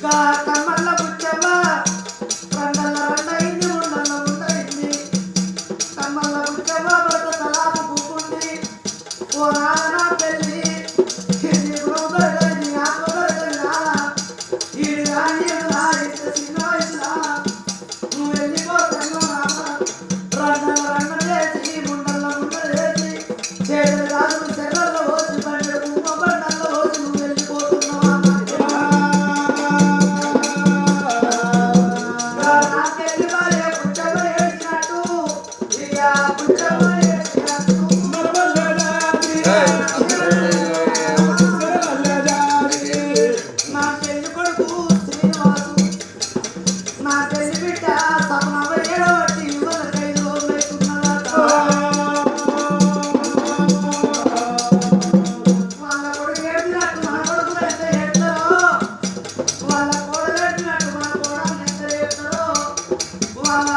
కమ్మల్ల బుచ్చవ్వ రండల్ల రండైంది ఉండల్ల ఉండైంది కమ్మల్ల బుచ్చవ్వ భర్త తలాపు కూకుంది ఓ నాన్న పెళ్ళి నీకు దొరకది నాకు దొరకది నాన్న ఈడు కానీ ఇంత చిన్న వయసులా నువ్వు వెళ్ళిపోతాను రండల్ల రండ చేసి ముండల్ల ముండ చేసి చేతులు కాదు చెర్రల్లో పోసి బండి కుమ్మ బండల్లో పోసి నువ్వు వెళ్ళిపోతున్నావా నాకెళ్ళి వారే పుచ్చమ్మ ఏడ్చినట్టు ఇక పుచ్చమ్మ ఏడ్చినట్టు నా పెళ్లి కొడుకు శ్రీనివాసు నా పెళ్లి బిడ్డ సపనవ ఏడవట్టి ఇవ్వలకైదు అవుతున్నదట వాళ్ళ కొడుకు ఏడ్చినట్టు మన కొడుకు ఎంత ఏడ్చారో వాళ్ళ కోడలు ఏడ్చినట్టు మన కోడలు ఎంత ఏడ్చారో వాళ్ళ